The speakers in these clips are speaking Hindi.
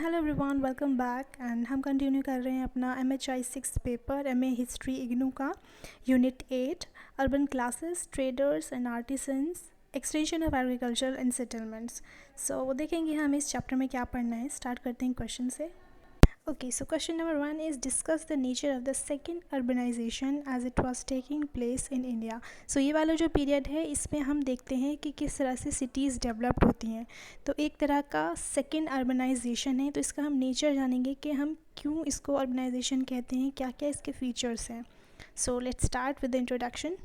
Hello everyone, welcome back. And हम कंटिन्यू कर रहे हैं अपना MHI 6 paper MA history IGNOU का unit 8 urban classes, traders and artisans, extension of agriculture and settlements. So देखेंगे हम इस चैप्टर में क्या पढ़ना है। स्टार्ट करते हैं क्वेश्चन से। Okay, so question number 1 is discuss the nature of the second urbanization as it was taking place in India. So ये वाला जो पीरियड है इसमें हम देखते हैं कि किस तरह से सिटीज़ डेवलप्ड होती हैं। तो एक तरह का सेकेंड अर्बनाइजेशन है, तो इसका हम नेचर जानेंगे कि हम क्यों इसको अर्बनाइजेशन कहते हैं, क्या क्या इसके फीचर्स हैं। So let's start with the introduction.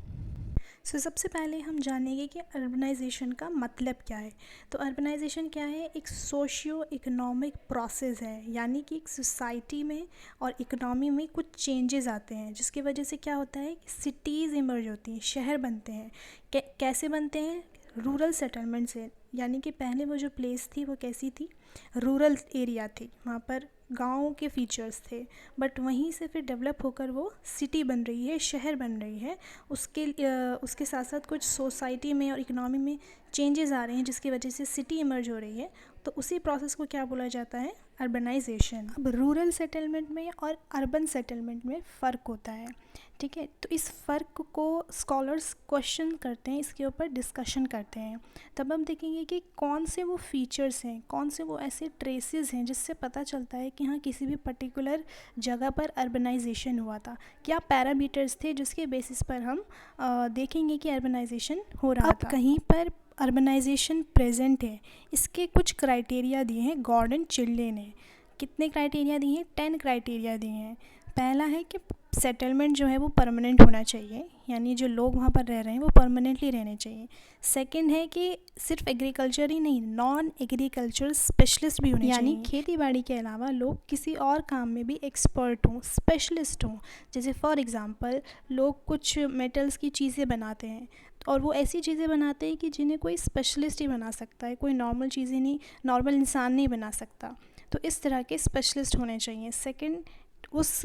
So सबसे पहले हम जानेंगे कि अर्बनाइजेशन का मतलब क्या है। तो अर्बनाइजेशन क्या है? एक सोशियो इकोनॉमिक प्रोसेस है, यानी कि एक सोसाइटी में और इकोनॉमी में कुछ चेंजेस आते हैं जिसकी वजह से क्या होता है कि सिटीज़ इमर्ज होती हैं, शहर बनते हैं। कैसे बनते हैं? रूरल सेटलमेंट से, यानी कि पहले वो जो प्लेस थी वो कैसी थी? रूरल एरिया थी, वहाँ पर गाँव के फीचर्स थे, बट वहीं से फिर डेवलप होकर वो सिटी बन रही है, शहर बन रही है। उसके साथ साथ कुछ सोसाइटी में और इकोनॉमी में चेंजेस आ रहे हैं जिसकी वजह से सिटी इमर्ज हो रही है। तो उसी प्रोसेस को क्या बोला जाता है? अर्बनाइजेशन। अब रूरल सेटलमेंट में और अर्बन सेटलमेंट में फ़र्क होता है, ठीक है। तो इस फ़र्क को स्कॉलर्स क्वेश्चन करते हैं, इसके ऊपर डिस्कशन करते हैं। तब हम देखेंगे कि कौन से वो फीचर्स हैं, कौन से वो ऐसे ट्रेसेस हैं जिससे पता चलता है कि हाँ किसी भी पर्टिकुलर जगह पर अर्बनाइजेशन हुआ था। क्या पैरामीटर्स थे जिसके बेसिस पर हम देखेंगे कि अर्बनाइजेशन हो रहा था। कहीं पर अर्बनाइजेशन प्रेजेंट है, इसके कुछ क्राइटेरिया दिए हैं गॉर्डन चिल्ले ने। कितने क्राइटेरिया दिए हैं? 10 क्राइटेरिया दिए हैं। पहला है कि सेटलमेंट जो है वो परमानेंट होना चाहिए, यानी जो लोग वहाँ पर रह रहे हैं वो परमानेंटली रहने चाहिए। सेकंड है कि सिर्फ एग्रीकल्चर ही नहीं, नॉन एग्रीकल्चर स्पेशलिस्ट भी होने चाहिए, यानी खेती बाड़ी के अलावा लोग किसी और काम में भी एक्सपर्ट हों, स्पेशलिस्ट हों। जैसे फॉर एग्ज़ाम्पल लोग कुछ मेटल्स की चीज़ें बनाते हैं और वो ऐसी चीज़ें बनाते हैं कि जिन्हें कोई स्पेशलिस्ट ही बना सकता है, कोई नॉर्मल चीज़ें नहीं, नॉर्मल इंसान नहीं बना सकता। तो इस तरह के स्पेशलिस्ट होने चाहिए। सेकंड, उस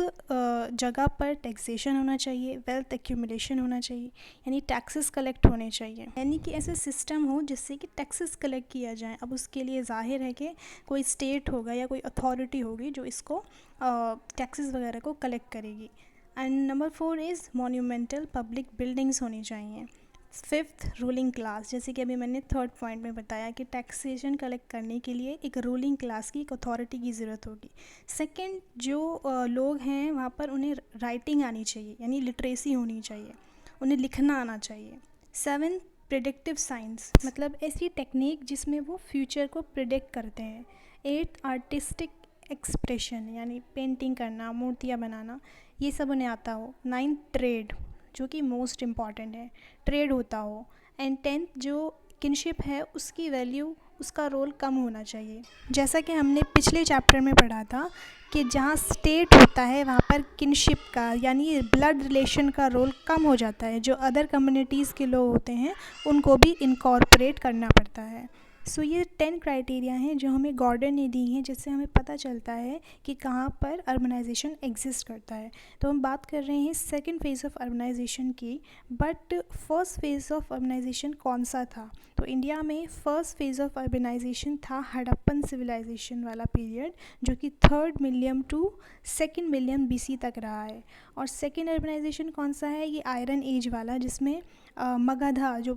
जगह पर टैक्सेशन होना चाहिए, वेल्थ एक्यूमुलेशन होना चाहिए, यानी टैक्सेस कलेक्ट होने चाहिए, यानी कि ऐसे सिस्टम हो जिससे कि टैक्सेस कलेक्ट किया जाए। अब उसके लिए ज़ाहिर है कि कोई स्टेट होगा या कोई अथॉरिटी होगी जो इसको टैक्सेस वगैरह को कलेक्ट करेगी। And number 4 is monumental public buildings होनी चाहिए। फिफ्थ, रूलिंग क्लास, जैसे कि अभी मैंने थर्ड पॉइंट में बताया कि टैक्सेशन कलेक्ट करने के लिए एक रूलिंग क्लास की, एक अथॉरिटी की ज़रूरत होगी। सेकंड, जो लोग हैं वहाँ पर उन्हें राइटिंग आनी चाहिए, यानी लिटरेसी होनी चाहिए, उन्हें लिखना आना चाहिए। सेवन, प्रिडिक्टिव साइंस, मतलब ऐसी टेक्निक जिसमें वो फ्यूचर को प्रिडिक्ट करते हैं। एट, आर्टिस्टिक एक्सप्रेशन, यानी पेंटिंग करना, मूर्तियाँ बनाना, ये सब उन्हें आता हो। नाइन, ट्रेड, जो कि मोस्ट इम्पॉर्टेंट है, ट्रेड होता हो। एंड टेंथ, जो किनशिप है उसकी वैल्यू, उसका रोल कम होना चाहिए। जैसा कि हमने पिछले चैप्टर में पढ़ा था कि जहाँ स्टेट होता है वहाँ पर किनशिप का, यानी ब्लड रिलेशन का रोल कम हो जाता है। जो अदर कम्युनिटीज़ के लोग होते हैं उनको भी इनकॉर्पोरेट करना पड़ता है। सो ये 10 क्राइटेरिया हैं जो हमें गॉर्डन ने दी हैं, जिससे हमें पता चलता है कि कहाँ पर अर्बनाइजेशन एग्जिस्ट करता है। तो हम बात कर रहे हैं सेकंड फेज़ ऑफ अर्बनाइजेशन की, but first phase of urbanisation कौन सा था? तो इंडिया में फर्स्ट फेज़ ऑफ अर्बनाइजेशन था हड़प्पन सिविलाइजेशन वाला पीरियड, जो कि 3rd million to 2nd million BC तक रहा है। और सेकेंड अर्बनाइजेशन कौन सा है? ये आयरन एज वाला, जिसमें मगधा, जो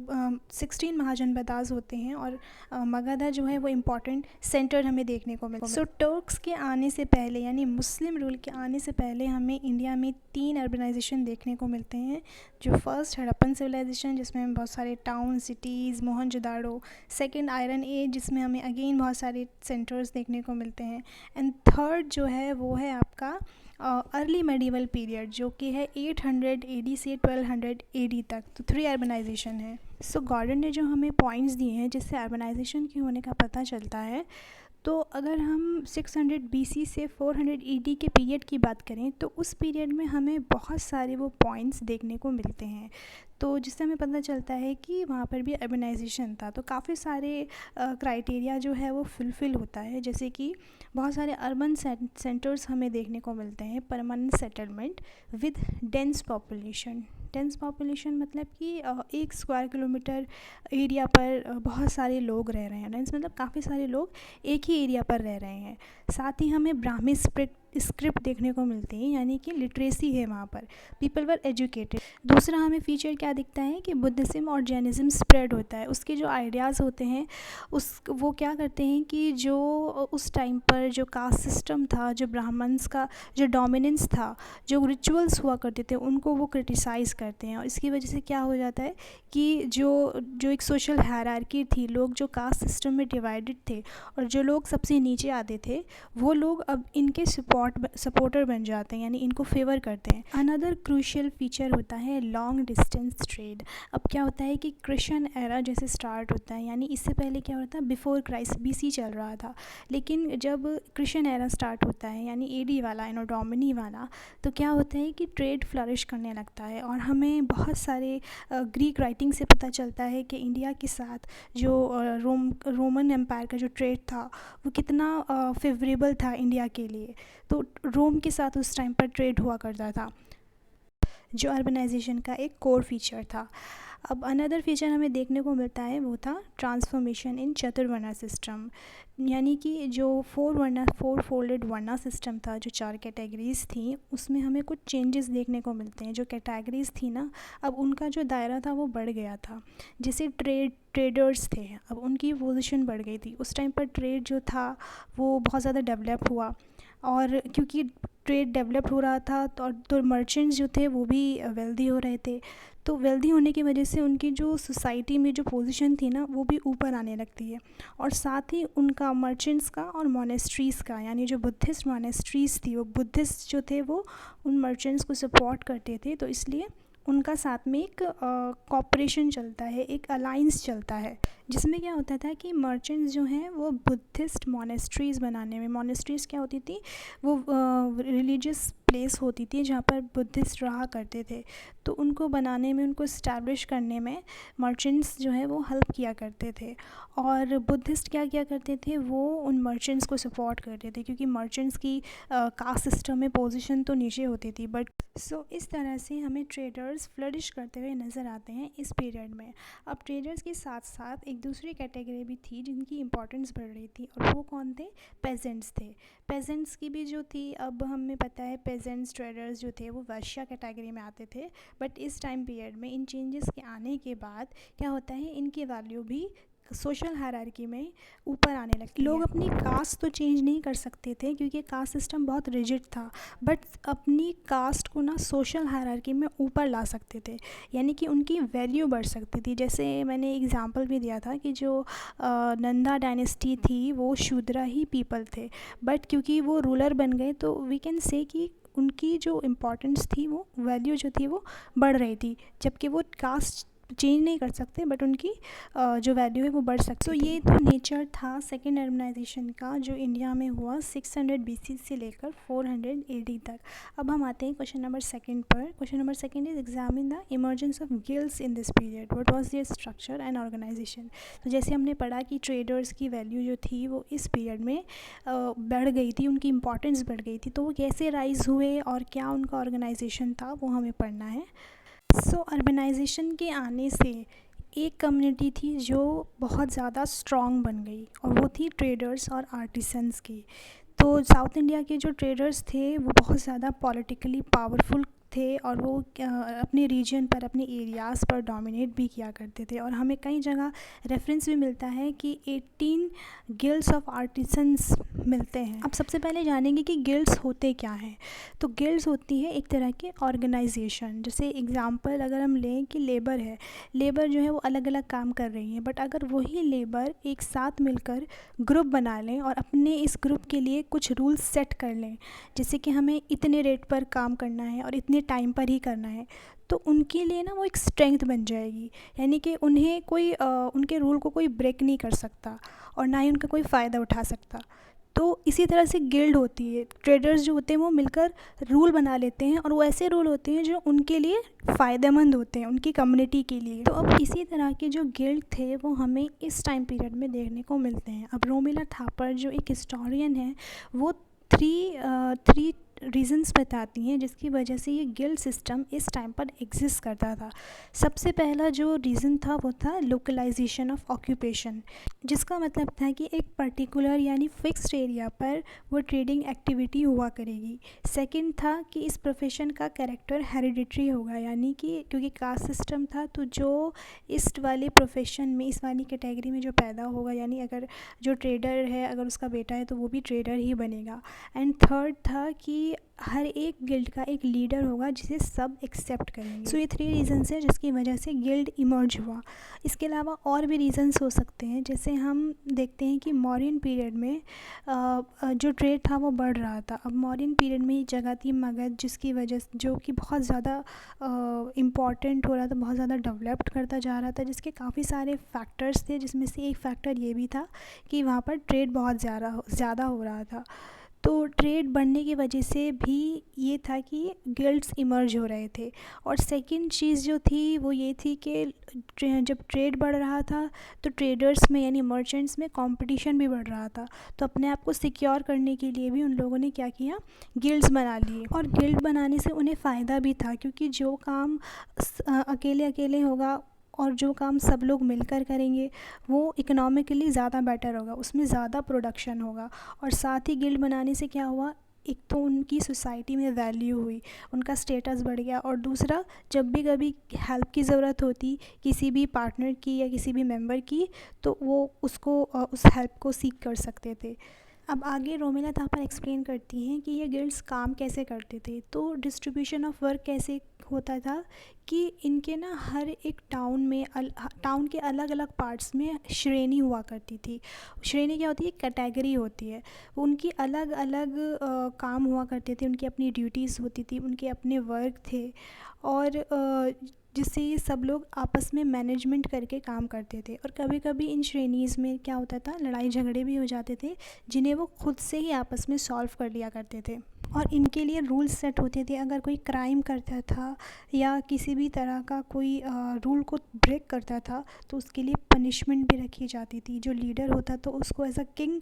16 महाजनपदास होते हैं, और मगधा जो है वो इम्पॉर्टेंट सेंटर हमें देखने को मिलता है। सो टर्क्स के आने से पहले, यानी मुस्लिम रूल के आने से पहले, हमें इंडिया में 3 अर्बनाइजेशन देखने को मिलते हैं। जो फर्स्ट हड़प्पन सिविलाइजेशन, जिसमें बहुत सारे town, cities, Mohenjodaro. Second, iron age, जिसमें हमें अगेन बहुत सारे सेंटर्स देखने को मिलते हैं। एंड थर्ड जो है वो है आपका अर्ली मेडिवल पीरियड, जो कि है 800 AD से 1200 AD तक। तो 3 अर्बनाइजेशन है। सो गॉर्डन ने जो हमें पॉइंट्स दिए हैं जिससे अर्बनाइजेशन के होने का पता चलता है, तो अगर हम 600 BC से 400 AD के पीरियड की बात करें तो उस पीरियड में हमें बहुत सारे वो पॉइंट्स देखने को मिलते हैं, तो जिससे हमें पता चलता है कि वहाँ पर भी अर्बनाइजेशन था। तो काफ़ी सारे क्राइटेरिया जो है वो फुलफ़िल होता है, जैसे कि बहुत सारे अर्बन सेंटर्स हमें देखने को मिलते हैं, permanent settlement with dense population, dense population मतलब कि 1 स्क्वायर किलोमीटर एरिया पर बहुत सारे लोग रह रहे हैं। डेंस मतलब काफ़ी सारे लोग एक ही एरिया पर रह रहे हैं। साथ ही हमें ब्राह्मी स्क्रिप्ट देखने को मिलती है, यानी कि लिटरेसी है वहाँ पर, पीपल वर एजुकेटेड। दूसरा हमें फीचर क्या दिखता है कि बुद्धिज़्म और जैनिज़्म स्प्रेड होता है। उसके जो आइडियाज़ होते हैं वो क्या करते हैं कि जो उस टाइम पर जो कास्ट सिस्टम था, जो ब्राह्मण्स का जो डोमिनेंस था, जो रिचुअल्स हुआ करते थे, उनको वो क्रिटिसाइज़ करते हैं। और इसकी वजह से क्या हो जाता है कि जो एक सोशल हायरार्की थी, लोग जो कास्ट सिस्टम में डिवाइडेड थे और जो लोग सबसे नीचे आते थे, वो लोग अब इनके सपोर्टर बन जाते हैं, यानी इनको फेवर करते हैं। अनदर क्रूशियल फीचर होता है लॉन्ग डिस्टेंस ट्रेड। अब क्या होता है कि क्रिश्चियन एरा जैसे स्टार्ट होता है, यानी इससे पहले क्या होता है, बिफोर क्राइस्ट BC चल रहा था, लेकिन जब क्रिश्चियन एरा स्टार्ट होता है यानी AD वाला, एनो डोमिनी वाला, तो क्या होता है कि ट्रेड फ्लरिश करने लगता है। और हमें बहुत सारे ग्रीक राइटिंग से पता चलता है कि इंडिया के साथ जो रोमन एम्पायर का जो ट्रेड था वो कितना फेवरेबल था इंडिया के लिए। तो रोम के साथ उस टाइम पर ट्रेड हुआ करता था, जो अर्बनाइजेशन का एक कोर फीचर था। अब अनदर फीचर हमें देखने को मिलता है वो था ट्रांसफॉर्मेशन इन चतुर्वर्णा सिस्टम, यानी कि जो फोर फोल्डेड वर्णा सिस्टम था, जो 4 कैटेगरीज़ थी, उसमें हमें कुछ चेंजेस देखने को मिलते हैं। जो कैटेगरीज़ थी ना, अब उनका जो दायरा था वो बढ़ गया था। जैसे ट्रेडर्स थे, अब उनकी पोजीशन बढ़ गई थी। उस टाइम पर ट्रेड जो था वो बहुत ज़्यादा डेवलप हुआ, और क्योंकि ट्रेड डेवलप हो रहा था तो मर्चेंट्स जो थे वो भी वेल्दी हो रहे थे। तो वेल्दी होने की वजह से उनकी जो सोसाइटी में जो पोजीशन थी ना, वो भी ऊपर आने लगती है। और साथ ही उनका मर्चेंट्स का और मोनेस्ट्रीज़ का, यानी जो बुद्धिस्ट मोनेस्ट्रीज़ थी, वो बुद्धिस्ट जो थे वो उन मर्चेंट्स को सपोर्ट करते थे, तो इसलिए उनका साथ में एक कॉपरेशन चलता है, एक अलाइंस चलता है, जिसमें क्या होता था कि मर्चेंट्स जो हैं वो बुद्धिस्ट मोनेस्ट्रीज़ बनाने में, मोनेस्ट्रीज़ क्या होती थी, वो रिलीजियस प्लेस होती थी जहाँ पर बुद्धिस्ट रहा करते थे, तो उनको बनाने में, उनको इस्टेब्लिश करने में मर्चेंट्स जो है वो हेल्प किया करते थे। और बुद्धिस्ट क्या किया करते थे, वो उन मर्चेंट्स को सपोर्ट करते थे, क्योंकि मर्चेंट्स की कास्ट सिस्टम में पोजीशन तो नीचे होती थी। बट इस तरह से हमें ट्रेडर्स फ्लरिश करते हुए नज़र आते हैं इस पीरियड में। अब ट्रेडर्स के साथ साथ एक दूसरी कैटेगरी भी थी जिनकी इंपॉर्टेंस बढ़ रही थी, और वो कौन थे, पेजेंट्स थे। पेजेंट्स की भी जो थी, अब हमें पता है पेजेंट्स ट्रेडर्स जो थे वो वैश्या कैटेगरी में आते थे। बट इस टाइम पीरियड में इन चेंजेस के आने के बाद क्या होता है, इनकी वैल्यू भी सोशल हायरार्की में ऊपर आने लगती है। लोग अपनी कास्ट तो चेंज नहीं कर सकते थे क्योंकि कास्ट सिस्टम बहुत रिजिड था, बट अपनी कास्ट को ना सोशल हायरार्की में ऊपर ला सकते थे, यानी कि उनकी वैल्यू बढ़ सकती थी। जैसे मैंने एग्जांपल भी दिया था कि जो नंदा डायनेस्टी थी वो शूद्रा ही पीपल थे, बट क्योंकि वो रूलर बन गए तो वी कैन से कि उनकी जो इम्पोर्टेंस थी, वो वैल्यू जो थी वो बढ़ रही थी, जबकि वो कास्ट चेंज नहीं कर सकते, बट उनकी जो वैल्यू है वो बढ़ सकती है। तो ये तो नेचर था सेकेंड अर्बनाइजेशन का, जो इंडिया में हुआ 600 BC से लेकर 400 AD तक। अब हम आते हैं क्वेश्चन नंबर सेकंड पर। Question number second is examine the emergence of guilds in this period, what was their structure and organisation. तो जैसे हमने पढ़ा कि ट्रेडर्स की वैल्यू जो थी वो इस पीरियड में बढ़ गई थी, उनकी इंपॉर्टेंस बढ़ गई थी, तो वो कैसे राइज हुए और क्या उनका ऑर्गेनाइजेशन था, वो हमें पढ़ना है। अर्बनाइजेशन के आने से एक कम्युनिटी थी जो बहुत ज़्यादा स्ट्रॉन्ग बन गई, और वो थी ट्रेडर्स और आर्टिसंस की। तो साउथ इंडिया के जो ट्रेडर्स थे वो बहुत ज़्यादा पॉलिटिकली पावरफुल थे, और वो अपने रीजन पर, अपने एरियाज़ पर डोमिनेट भी किया करते थे। और हमें कई जगह रेफरेंस भी मिलता है कि 18 गिल्ड्स ऑफ आर्टिसंस मिलते हैं। अब सबसे पहले जानेंगे कि गिल्ड्स होते क्या हैं। तो गिल्ड्स होती है एक तरह की ऑर्गेनाइजेशन। जैसे एग्जांपल अगर हम लें कि लेबर है, लेबर जो है वो अलग अलग काम कर रही है, बट अगर वही लेबर एक साथ मिलकर ग्रुप बना लें और अपने इस ग्रुप के लिए कुछ रूल्स सेट कर लें, जैसे कि हमें इतने रेट पर काम करना है और इतने टाइम पर ही करना है, तो उनके लिए ना वो एक स्ट्रेंथ बन जाएगी, यानी कि उन्हें कोई उनके रूल को कोई ब्रेक नहीं कर सकता और ना ही उनका कोई फ़ायदा उठा सकता। तो इसी तरह से गिल्ड होती है, ट्रेडर्स जो होते हैं वो मिलकर रूल बना लेते हैं, और वो ऐसे रूल होते हैं जो उनके लिए फ़ायदेमंद होते हैं, उनकी कम्युनिटी के लिए। तो अब इसी तरह के जो गिल्ड थे वो हमें इस टाइम पीरियड में देखने को मिलते हैं। अब रोमिला थापर जो एक हिस्टोरियन है, वो थ्री रीजंस बताती हैं जिसकी वजह से ये गिल्ड सिस्टम इस टाइम पर एग्जिस्ट करता था। सबसे पहला जो रीज़न था वो था लोकलाइजेशन ऑफ ऑक्यूपेशन, जिसका मतलब था कि एक पर्टिकुलर यानी फिक्स्ड एरिया पर वो ट्रेडिंग एक्टिविटी हुआ करेगी। सेकंड था कि इस प्रोफेशन का कैरेक्टर हेरिडिटरी होगा, यानी कि क्योंकि कास्ट सिस्टम था तो जो इस वाले प्रोफेशन में, इस वाली कैटेगरी में जो पैदा होगा, यानी अगर जो ट्रेडर है अगर उसका बेटा है तो वो भी ट्रेडर ही बनेगा। एंड थर्ड था कि हर एक गिल्ड का एक लीडर होगा जिसे सब एक्सेप्ट करेंगे। सो ये 3 रीज़न्स हैं जिसकी वजह से गिल्ड इमर्ज हुआ। इसके अलावा और भी रीज़न्स हो सकते हैं, जैसे हम देखते हैं कि मौर्यन पीरियड में जो ट्रेड था वो बढ़ रहा था। अब मौर्यन पीरियड में ये जगह थी मगध, जिसकी वजह से जो कि बहुत ज़्यादा इम्पॉर्टेंट हो रहा था, बहुत ज़्यादा डेवलप्ड करता जा रहा था, जिसके काफ़ी सारे फैक्टर्स थे, जिसमें से एक फैक्टर ये भी था कि वहाँ पर ट्रेड बहुत ज़्यादा हो रहा था। तो ट्रेड बढ़ने की वजह से भी ये था कि गिल्ड्स इमर्ज हो रहे थे। और सेकंड चीज़ जो थी वो ये थी कि जब ट्रेड बढ़ रहा था तो ट्रेडर्स में यानी मर्चेंट्स में कंपटीशन भी बढ़ रहा था। तो अपने आप को सिक्योर करने के लिए भी उन लोगों ने क्या किया, गिल्ड्स बना लिए। और गिल्ड बनाने से उन्हें फ़ायदा भी था, क्योंकि जो काम अकेले अकेले होगा और जो काम सब लोग मिलकर करेंगे वो इकोनॉमिकली ज़्यादा बेटर होगा, उसमें ज़्यादा प्रोडक्शन होगा। और साथ ही गिल्ड बनाने से क्या हुआ, एक तो उनकी सोसाइटी में वैल्यू हुई, उनका स्टेटस बढ़ गया, और दूसरा जब भी कभी हेल्प की ज़रूरत होती किसी भी पार्टनर की या किसी भी मेंबर की, तो वो उसको उस हेल्प को सीक कर सकते थे। अब आगे रोमिला थापर एक्सप्लेन करती हैं कि ये गिल्ड्स काम कैसे करते थे। तो डिस्ट्रीब्यूशन ऑफ वर्क कैसे होता था कि इनके ना हर एक टाउन में टाउन के अलग अलग पार्ट्स में श्रेणी हुआ करती थी। श्रेणी क्या होती है, कैटेगरी होती है। उनकी अलग अलग काम हुआ करते थे, उनकी अपनी ड्यूटीज़ होती थी, उनके अपने वर्क थे, और जिससे ये सब लोग आपस में मैनेजमेंट करके काम करते थे। और कभी कभी इन श्रेणीज़ में क्या होता था, लड़ाई झगड़े भी हो जाते थे, जिन्हें वो खुद से ही आपस में सॉल्व कर लिया करते थे। और इनके लिए रूल्स सेट होते थे, अगर कोई क्राइम करता था या किसी भी तरह का कोई रूल को ब्रेक करता था तो उसके लिए पनिशमेंट भी रखी जाती थी। जो लीडर होता तो उसको एज अ किंग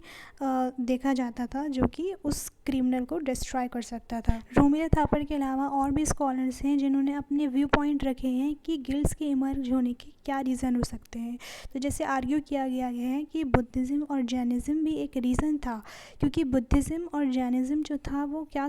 देखा जाता था, जो कि उस क्रिमिनल को डिस्ट्रॉय कर सकता था। रोमिला थापर के अलावा और भी स्कॉलर्स हैं जिन्होंने अपने व्यू पॉइंट रखे हैं कि गिल्ड्स के इमर्ज होने के क्या रीज़न हो सकते हैं। तो जैसे आर्ग्यू किया गया है कि बुद्धिज़्म और जैनिज़्म भी एक रीज़न था, क्योंकि बुद्धिज़्म और जैनिज़्म जो था वो क्या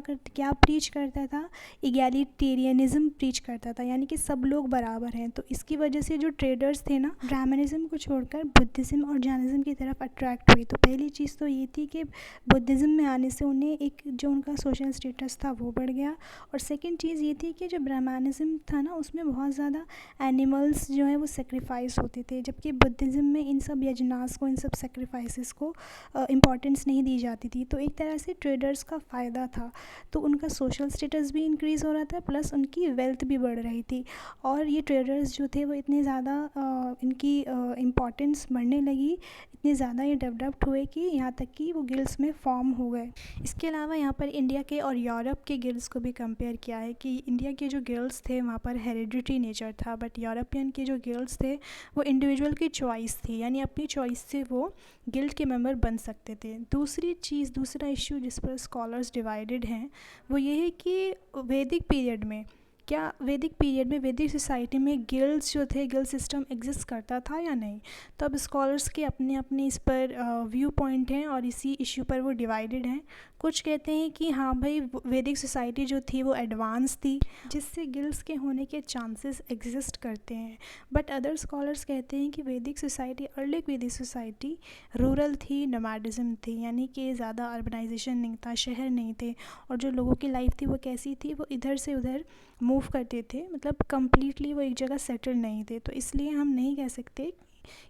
प्रीच करता था, इगैलिटेरियनिज़्म प्रीच करता था, यानी कि सब लोग बराबर हैं। तो इसकी वजह से जो ट्रेडर्स थे ना, ब्राह्मणिज़्म को छोड़कर बुद्धिज़्म और जैनिज़्म की तरफ अट्रैक्ट हुए। तो पहली चीज़ तो ये थी कि बुद्धिज़्म में आने से उन्हें एक जो उनका सोशल स्टेटस था वो बढ़ गया। और सेकंड चीज़ ये थी कि जो ब्राह्मणिज़्म था ना, उसमें बहुत ज़्यादा एनिमल्स जो है वो सेक्रीफाइस होते थे, जबकि बुद्धिज़्म में इन सब यजनास को, इन सब सेक्रीफाइसेस को इम्पॉर्टेंस नहीं दी जाती थी। तो एक तरह से ट्रेडर्स का फ़ायदा था, तो उनका सोशल स्टेटस भी इंक्रीज़ हो रहा था, प्लस उनकी वेल्थ भी बढ़ रही थी। और ये ट्रेडर्स जो थे वो इतने ज़्यादा इनकी इम्पॉर्टेंस बढ़ने लगी, इतने ज़्यादा ये डेवलप्ड हुए कि यहाँ तक कि वो गिल्ड्स में फॉर्म हो गए। इसके अलावा यहाँ पर इंडिया के और यूरोप के गिल्ड्स को भी कंपेयर किया है कि इंडिया के जो गिल्ड्स थे वहाँ पर हेरिडिटरी नेचर था, बट यूरोपियन के जो गिल्ड्स थे वो इंडिविजुअल की चॉइस थी, यानी अपनी चॉइस से वो गिल्ड के मेंबर बन सकते थे। दूसरा इश्यू जिस पर स्कॉलर्स डिवाइडेड हैं वो ये है कि वैदिक पीरियड में वैदिक सोसाइटी में गिल्ड्स जो थे, गिल्ड सिस्टम एग्जिस्ट करता था या नहीं। तो अब स्कॉलर्स के अपने अपने इस पर व्यू पॉइंट हैं और इसी इश्यू पर वो डिवाइडेड हैं। कुछ कहते हैं कि हाँ भाई, वैदिक सोसाइटी जो थी वो एडवांस थी, जिससे गिल्ड्स के होने के चांसेस एग्जिस्ट करते हैं। बट अदर स्कॉलर्स कहते हैं कि अर्ली वैदिक सोसाइटी रूरल थी, नोमैडिज्म थी, यानी कि ज़्यादा अर्बनाइजेशन नहीं था, शहर नहीं थे, और जो लोगों की लाइफ थी वो कैसी थी, वो इधर से उधर मूव करते थे, मतलब कम्प्लीटली वो एक जगह सेटल नहीं थे। तो इसलिए हम नहीं कह सकते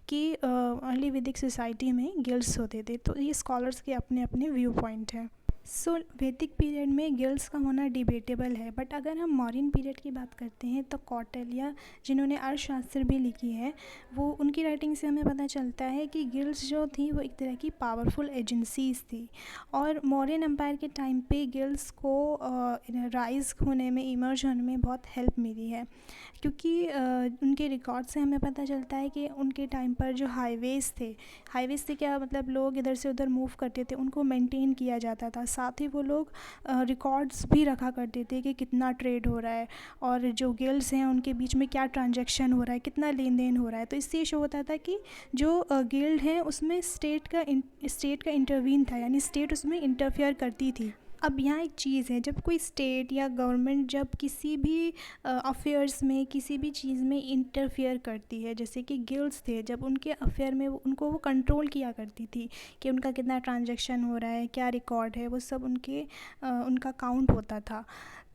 कि अर्ली वैदिक सोसाइटी में गिल्ड्स होते थे। तो ये स्कॉलर्स के अपने अपने व्यू पॉइंट हैं। सो वैदिक पीरियड में गिल्ड्स का होना डिबेटेबल है, बट अगर हम मॉडर्न पीरियड की बात करते हैं तो कौटिल्य, जिन्होंने अर्थशास्त्र भी लिखी है, वो उनकी राइटिंग से हमें पता चलता है कि गिल्ड्स जो थी वो एक तरह की पावरफुल एजेंसीज थी। और मौर्यन एम्पायर के टाइम पे गिल्ड्स को राइज होने में, इमर्ज होने में बहुत हेल्प मिली है, क्योंकि उनके रिकॉर्ड से हमें पता चलता है कि उनके टाइम पर जो हाईवेज़ थे क्या मतलब लोग इधर से उधर मूव करते थे, उनको मेंटेन किया जाता था, साथ ही वो लोग रिकॉर्ड्स भी रखा करते थे कि कितना ट्रेड हो रहा है और जो गिल्ड्स हैं उनके बीच में क्या ट्रांजैक्शन हो रहा है, कितना लेन देन हो रहा है। तो इससे शो होता था कि जो गिल्ड है उसमें स्टेट का इंटरवीन था, यानी स्टेट उसमें इंटरफेयर करती थी। अब यहाँ एक चीज़ है, जब कोई स्टेट या गवर्नमेंट जब किसी भी अफेयर्स में किसी भी चीज़ में इंटरफेयर करती है, जैसे कि गिल्ड्स थे, जब उनके अफेयर में उनको वो कंट्रोल किया करती थी कि उनका कितना ट्रांजैक्शन हो रहा है, क्या रिकॉर्ड है, वो सब उनका काउंट होता था।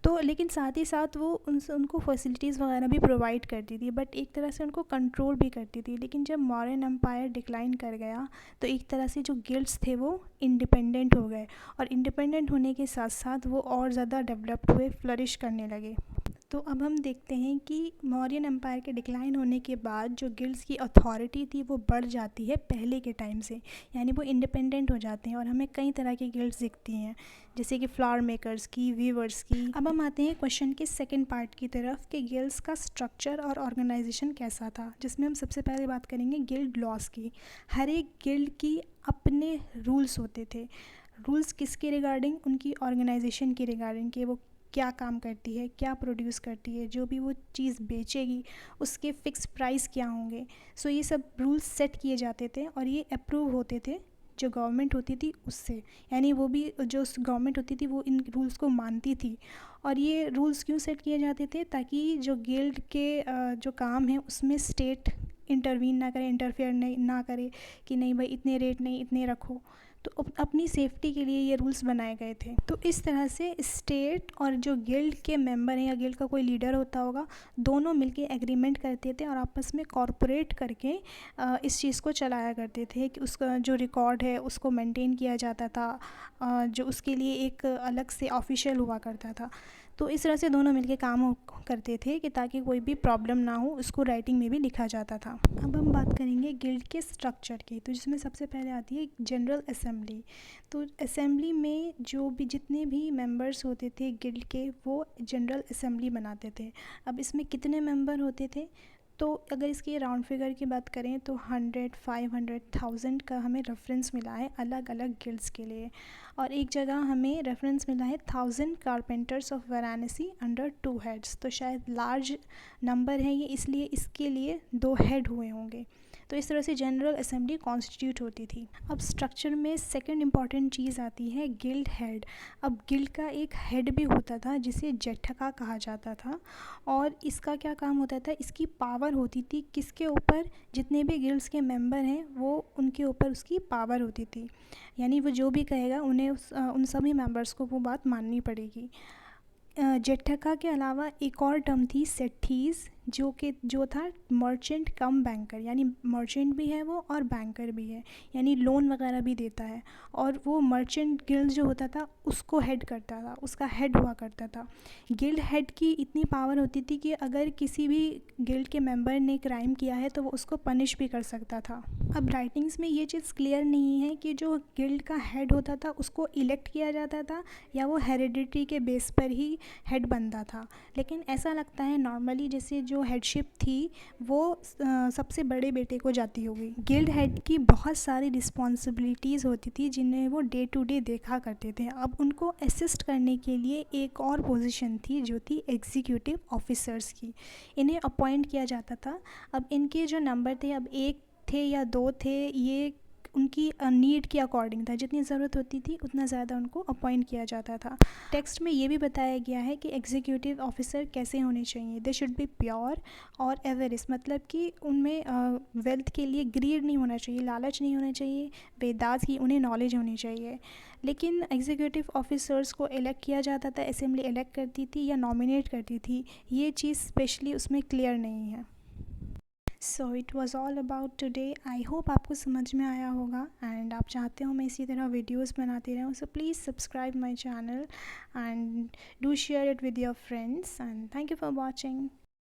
तो लेकिन साथ ही साथ वो उनको फैसिलिटीज़ वगैरह भी प्रोवाइड करती थी, बट एक तरह से उनको कंट्रोल भी करती थी। लेकिन जब मौर्यन एम्पायर डिक्लाइन कर गया तो एक तरह से जो गिल्ड्स थे वो इंडिपेंडेंट हो गए, और इंडिपेंडेंट होने के साथ साथ वो और ज़्यादा डेवलप्ड हुए, फ्लरिश करने लगे। तो अब हम देखते हैं कि मौर्यन एम्पायर के डिक्लाइन होने के बाद जो गिल्ड्स की अथॉरिटी थी वो बढ़ जाती है पहले के टाइम से, यानी वो इंडिपेंडेंट हो जाते हैं और हमें कई तरह की गिल्ड्स दिखती हैं, जैसे कि फ्लावर मेकर्स की, वीवर्स की। अब हम आते हैं क्वेश्चन के सेकंड पार्ट की तरफ कि गिल्ड्स का स्ट्रक्चर और ऑर्गेनाइजेशन कैसा था, जिसमें हम सबसे पहले बात करेंगे गिल्ड लॉस की। हर एक गिल्ड की अपने रूल्स होते थे। रूल्स किसके रिगार्डिंग? उनकी ऑर्गेनाइजेशन के रिगार्डिंग, कि वो क्या काम करती है, क्या प्रोड्यूस करती है, जो भी वो चीज़ बेचेगी उसके फ़िक्स प्राइस क्या होंगे। सो ये सब रूल्स सेट किए जाते थे और ये अप्रूव होते थे जो गवर्नमेंट होती थी उससे, यानी वो भी जो गवर्नमेंट होती थी वो इन रूल्स को मानती थी। और ये रूल्स क्यों सेट किए जाते थे? ताकि जो गिल्ड के जो काम है उसमें स्टेट इंटरवीन ना करे, इंटरफेयर नहीं ना करे कि नहीं भाई इतने रेट नहीं, इतने रखो। तो अपनी सेफ्टी के लिए ये रूल्स बनाए गए थे। तो इस तरह से स्टेट और जो गिल्ड के मेंबर हैं या गिल्ड का कोई लीडर होता होगा, दोनों मिलके एग्रीमेंट करते थे और आपस में कॉर्पोरेट करके इस चीज़ को चलाया करते थे कि उसका जो रिकॉर्ड है उसको मेंटेन किया जाता था, जो उसके लिए एक अलग से ऑफिशियल हुआ करता था। तो इस तरह से दोनों मिलके काम करते थे कि ताकि कोई भी प्रॉब्लम ना हो, उसको राइटिंग में भी लिखा जाता था। अब हम बात करेंगे गिल्ड के स्ट्रक्चर की, तो जिसमें सबसे पहले आती है जनरल असेंबली। तो असेंबली में जो भी जितने भी मेंबर्स होते थे गिल्ड के, वो जनरल असेंबली बनाते थे। अब इसमें कितने मेंबर होते थे? तो अगर इसकी राउंड फिगर की बात करें तो 100, 500, 1000 का हमें रेफरेंस मिला है अलग अलग गिल्ड्स के लिए। और एक जगह हमें रेफरेंस मिला है 1000 carpenters of Varanasi under 2 heads. तो शायद लार्ज नंबर है ये, इसलिए इसके लिए 2 हेड हुए होंगे। तो इस तरह से जनरल असेंबली कॉन्स्टिट्यूट होती थी। अब स्ट्रक्चर में सेकंड इम्पॉर्टेंट चीज़ आती है गिल्ड हेड। अब गिल्ड का एक हेड भी होता था जिसे जेठका कहा जाता था, और इसका क्या काम होता था? इसकी पावर होती थी किसके ऊपर? जितने भी गिल्ड्स के मेंबर हैं वो उनके ऊपर उसकी पावर होती थी, यानी वो जो भी कहेगा उन्हें उन सभी मेंबर्स को वो बात माननी पड़ेगी। जेठका के अलावा एक और टर्म थी सेठीज़, जो था मर्चेंट कम बैंकर, यानी मर्चेंट भी है वो और बैंकर भी है, यानी लोन वगैरह भी देता है। और वो मर्चेंट गिल्ड जो होता था उसको हेड करता था, उसका हेड हुआ करता था। गिल्ड हेड की इतनी पावर होती थी कि अगर किसी भी गिल्ड के मेंबर ने क्राइम किया है तो वो उसको पनिश भी कर सकता था। अब राइटिंग्स में ये चीज़ क्लियर नहीं है कि जो गिल्ड का हेड होता था उसको इलेक्ट किया जाता था या वो हेरिडिटी के बेस पर ही हेड बनता था, लेकिन ऐसा लगता है नॉर्मली जैसे जो हेडशिप थी वो सबसे बड़े बेटे को जाती होगी। गिल्ड हेड की बहुत सारी रिस्पॉन्सिबिलिटीज़ होती थी जिन्हें वो डे टू डे देखा करते थे। अब उनको असिस्ट करने के लिए एक और पोजीशन थी जो थी एग्जीक्यूटिव ऑफिसर्स की, इन्हें अपॉइंट किया जाता था। अब इनके जो नंबर थे, अब 1 थे या 2 थे, ये उनकी नीड के अकॉर्डिंग था, जितनी ज़रूरत होती थी उतना ज़्यादा उनको अपॉइंट किया जाता था। टेक्स्ट में ये भी बताया गया है कि एग्जीक्यूटिव ऑफिसर कैसे होने चाहिए। दे शुड बी प्योर और एवरिस, मतलब कि उनमें वेल्थ के लिए ग्रीड नहीं होना चाहिए, लालच नहीं होना चाहिए, बेदास की उन्हें नॉलेज होनी चाहिए। लेकिन एग्जीक्यूटिव ऑफिसर्स को इलेक्ट किया जाता था, असेंबली इलेक्ट करती थी या नॉमिनेट करती थी, ये चीज़ स्पेशली उसमें क्लियर नहीं है। So it was all about today. I hope आपको समझ में आया होगा, एंड आप चाहते हो मैं इसी तरह वीडियोस बनाती रहूँ, so please subscribe my channel and do share it with your friends, and thank you for watching.